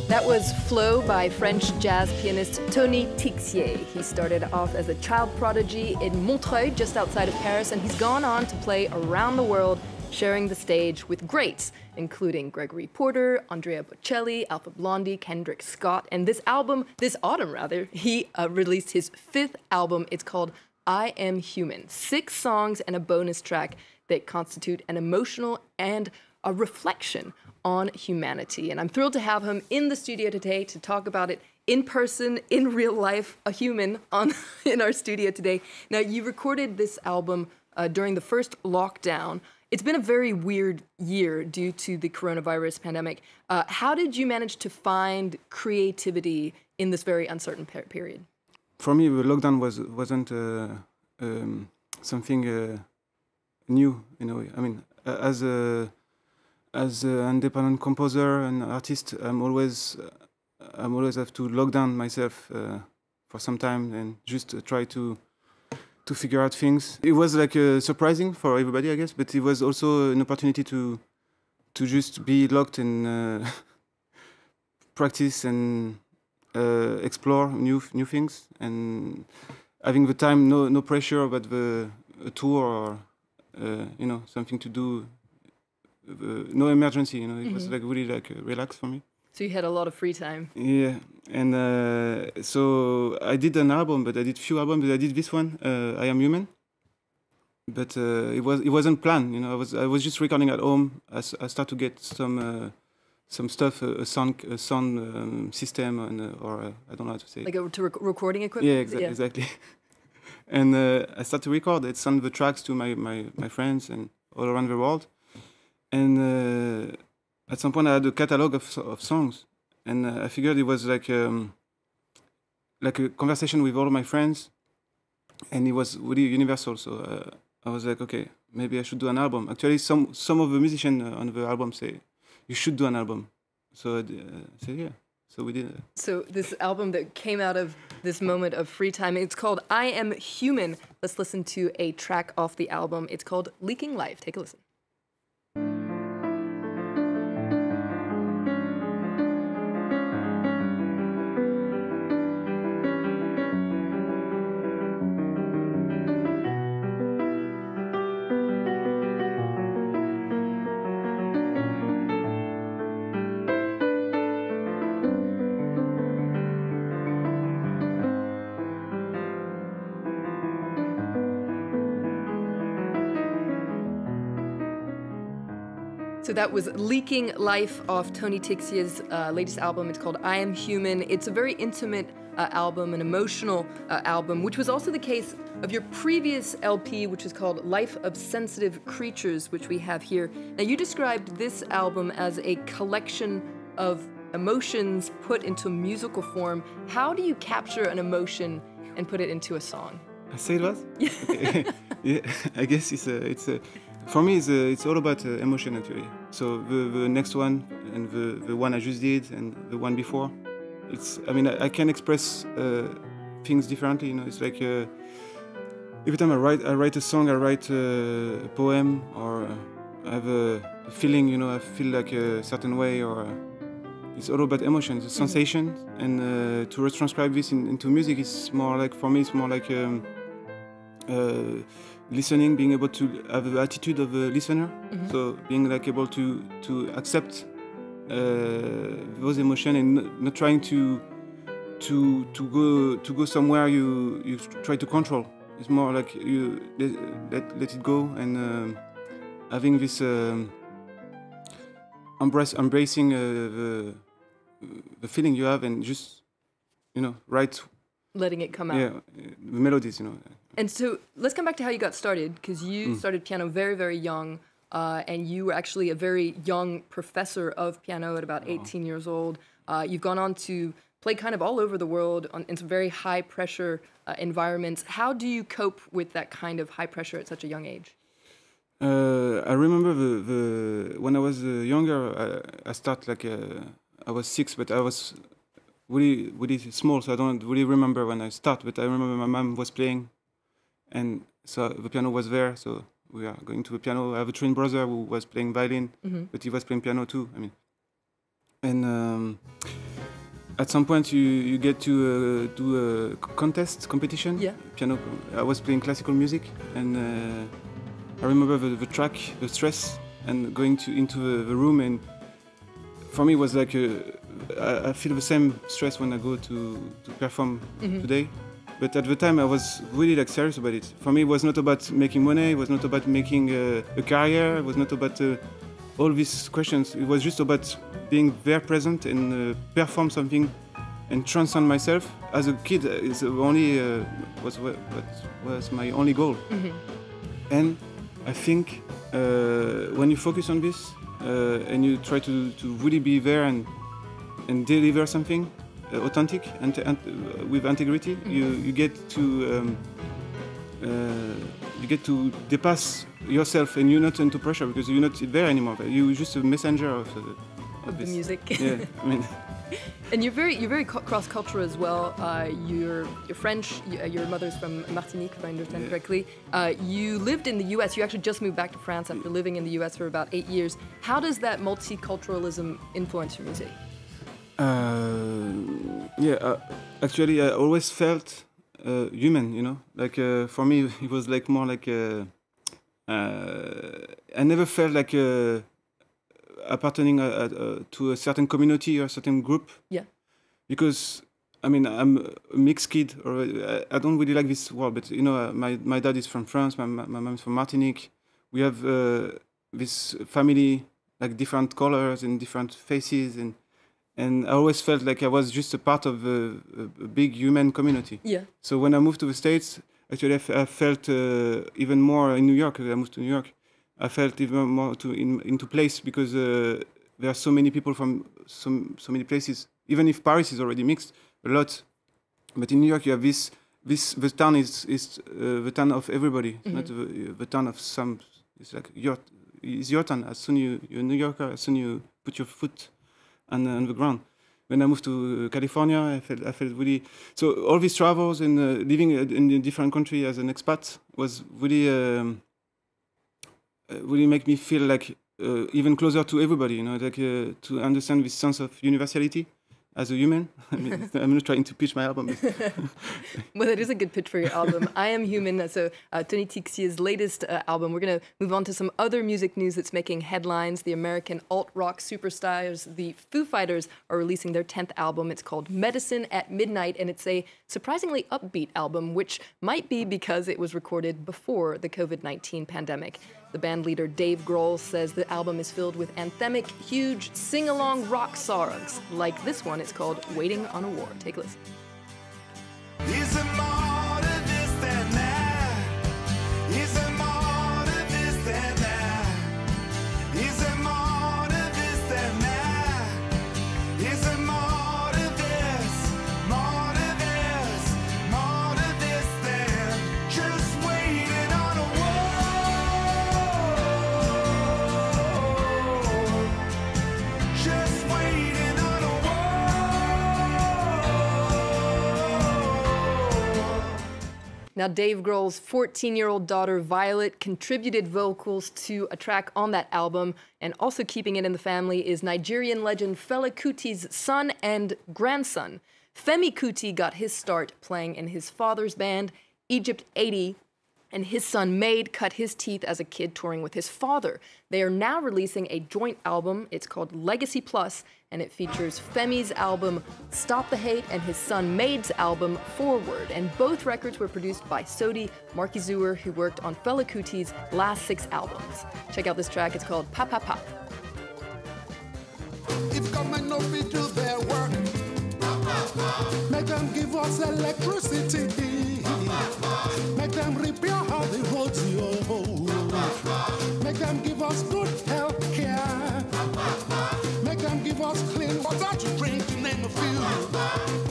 That was Flow by French jazz pianist Tony Tixier. He started off as a child prodigy in Montreuil, just outside of Paris, and he's gone on to play around the world, sharing the stage with greats, including Gregory Porter, Andrea Bocelli, Alpha Blondy, Kendrick Scott. And this autumn, he released his 5th album. It's called I Am Human. 6 songs and a bonus track that constitute an emotional and a reflection on humanity. And I'm thrilled to have him in the studio today to talk about it in person, in real life, a human in our studio today. Now, you recorded this album during the first lockdown. It's been a very weird year due to the coronavirus pandemic. How did you manage to find creativity in this very uncertain period? For me, the lockdown wasn't something new, in a way. I mean, as an independent composer and artist, I'm always have to lock down myself for some time and just try to figure out things. It was like surprising for everybody, I guess, but it was also an opportunity to just be locked and practice and explore new things, and having the time, no pressure about a tour or something to do. No emergency, it was like really like relaxed for me. So you had a lot of free time. Yeah, and so I did an album, but I did few albums. But I did this one, I Am Human. But it wasn't planned, I was just recording at home. I started to get some stuff, a sound system, or I don't know how to say. Like recording equipment. Yeah, exactly. And I started to record. I sent the tracks to my friends and all around the world. And at some point, I had a catalog of songs, and I figured it was like a conversation with all of my friends, and it was really universal. So I was like, okay, maybe I should do an album. Actually, some of the musicians on the album say you should do an album. So I said, yeah. So we did. So this album that came out of this moment of free time, it's called I Am Human. Let's listen to a track off the album. It's called Leaking Life. Take a listen. So that was Leaking Life off Tony Tixier's latest album. It's called I Am Human. It's a very intimate album, an emotional album, which was also the case of your previous LP, which is called Life of Sensitive Creatures, which we have here. Now, you described this album as a collection of emotions put into musical form. How do you capture an emotion and put it into a song? I say it was? Yeah, I guess for me, it's all about emotion, actually. So the next one, and the one I just did, and the one before, I can express things differently. It's like every time I write a song, I write a poem, or I have a feeling. I feel like a certain way, or it's all about emotions, sensations, and to retranscribe this into music is more like, for me, it's more like. Listening, being able to have the attitude of a listener, so being like able to accept those emotions and not trying to go somewhere you try to control. It's more like you let it go, and having this embracing the feeling you have, and just write. Letting it come out. Yeah, the melodies, And so let's come back to how you got started, because you started piano very, very young, and you were actually a very young professor of piano at about 18 years old. You've gone on to play kind of all over the world in some very high-pressure environments. How do you cope with that kind of high pressure at such a young age? I remember when I was younger, I started like I was 6, but I was really small, so I don't really remember when I started. But I remember my mom was playing, and so the piano was there. So we are going to the piano. I have a twin brother who was playing violin, but he was playing piano too. I mean, and at some point you get to do a competition. Yeah. Piano. I was playing classical music, and I remember the track, the stress, and going into the room. And for me, it was like I feel the same stress when I go to perform today. But at the time, I was really like serious about it. For me, it was not about making money. It was not about making a career. It was not about all these questions. It was just about being there present and perform something and transcend myself. As a kid, it's only was my only goal. And I think when you focus on this and you try to really be there and deliver something authentic and with integrity, you get to depass yourself, and you're not into pressure because you're not there anymore. You're just a messenger of the music. Yeah, I mean. And you're very cross-cultural as well. You're French. Your mother's from Martinique, if I understand correctly. You lived in the U.S. You actually just moved back to France after living in the U.S. for about 8 years. How does that multiculturalism influence your music? Actually, I always felt human. You know, like for me, it was like more like I never felt like appartening to a certain community or a certain group. Yeah. Because I mean, I'm a mixed kid, or I don't really like this word, but you know, my dad is from France, my mom is from Martinique. We have this family, like different colors and different faces, and I always felt like I was just a part of a big human community. Yeah. So when I moved to the States, actually I felt even more in New York. I moved to New York. I felt even more into place because there are so many people from so many places. Even if Paris is already mixed a lot, but in New York you have this the town is the town of everybody. It's not the town of some. It's like it's your town. As soon you're a New Yorker, as soon you put your foot on the ground. When I moved to California, I felt really. So all these travels and living in a different country as an expat was really. Really make me feel like even closer to everybody, you know, like to understand this sense of universality as a human. I mean, I'm not trying to pitch my album. Well, it is a good pitch for your album. I Am Human, so Tony Tixier's latest album. We're going to move on to some other music news that's making headlines. The American alt-rock superstars, the Foo Fighters, are releasing their 10th album. It's called Medicine at Midnight, and it's a surprisingly upbeat album, which might be because it was recorded before the COVID-19 pandemic. The band leader Dave Grohl says the album is filled with anthemic, huge, sing-along rock songs. Like this one, it's called Waiting on a War. Take a listen. Is there more to this than that? Is there more to this than that? Is there more to this than that? Is there more to this? More to this? More to this than just waiting on a war? Just waiting on a war. Now, Dave Grohl's 14-year-old daughter, Violet, contributed vocals to a track on that album, and also keeping it in the family is Nigerian legend Fela Kuti's son and grandson. Femi Kuti got his start playing in his father's band, Egypt 80, and his son Made cut his teeth as a kid touring with his father. They are now releasing a joint album. It's called Legacy Plus, and it features Femi's album Stop the Hate and his son Made's album Forward. And both records were produced by Sodi Markizuer, who worked on Fela Kuti's last 6 albums. Check out this track. It's called Pa Pa Pa. If government no fit do their work, make them give us electricity. Make them repair all the roads, yo. Make them give us good health care. Make them give us clean water to drink, to name a few.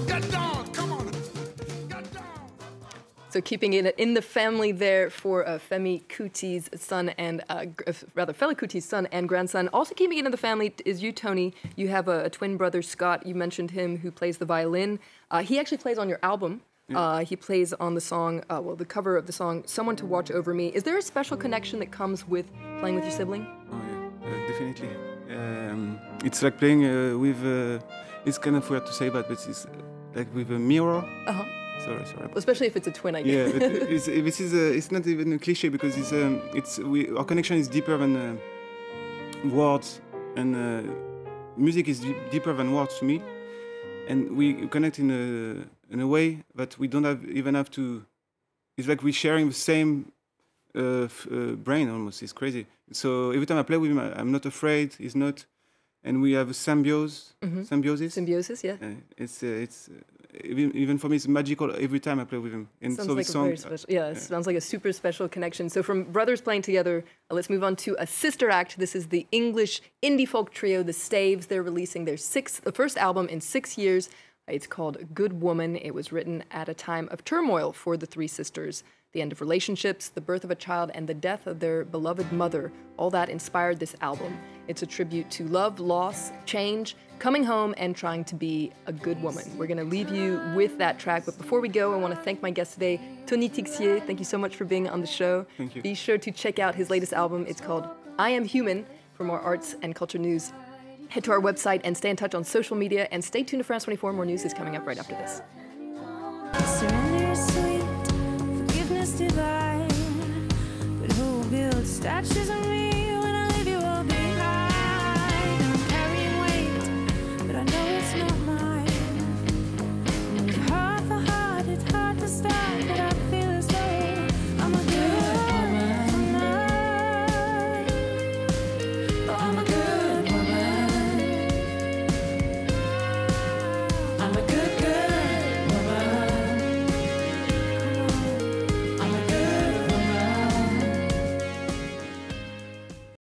Get down, come on. Get down. So keeping it in the family there for Fela Kuti's son and Fela Kuti's son and grandson. Also keeping it in the family is you, Tony. You have a twin brother, Scott. You mentioned him, who plays the violin. He actually plays on your album. Yeah. He plays on the song, the cover of the song, "Someone to Watch Over Me." Is there a special connection that comes with playing with your sibling? Oh yeah, definitely. It's like playing with. It's kind of weird to say that, but it's like with a mirror. Sorry. Especially if it's a twin, I guess. Yeah, but it's not even a cliche because our connection is deeper than words, and music is deeper than words to me, and we connect in a way that we don't even have to. It's like we're sharing the same brain almost. It's crazy. So every time I play with him, I'm not afraid. He's not. And we have a symbiosis. Symbiosis, yeah. It's even for me, it's magical every time I play with him. And sounds so like the song, very special. Yeah, it sounds like a super special connection. So from brothers playing together, let's move on to a sister act. This is the English indie folk trio, the Staves. They're releasing their first album in 6 years. It's called Good Woman. It was written at a time of turmoil for the three sisters. The end of relationships, the birth of a child, and the death of their beloved mother. All that inspired this album. It's a tribute to love, loss, change, coming home, and trying to be a good woman. We're going to leave you with that track. But before we go, I want to thank my guest today, Tony Tixier. Thank you so much for being on the show. Thank you. Be sure to check out his latest album. It's called I Am Human. For more arts and culture news, head to our website and stay in touch on social media. And stay tuned to France 24. More news is coming up right after this. Surrender is sweet, forgiveness divine, but who builds statues of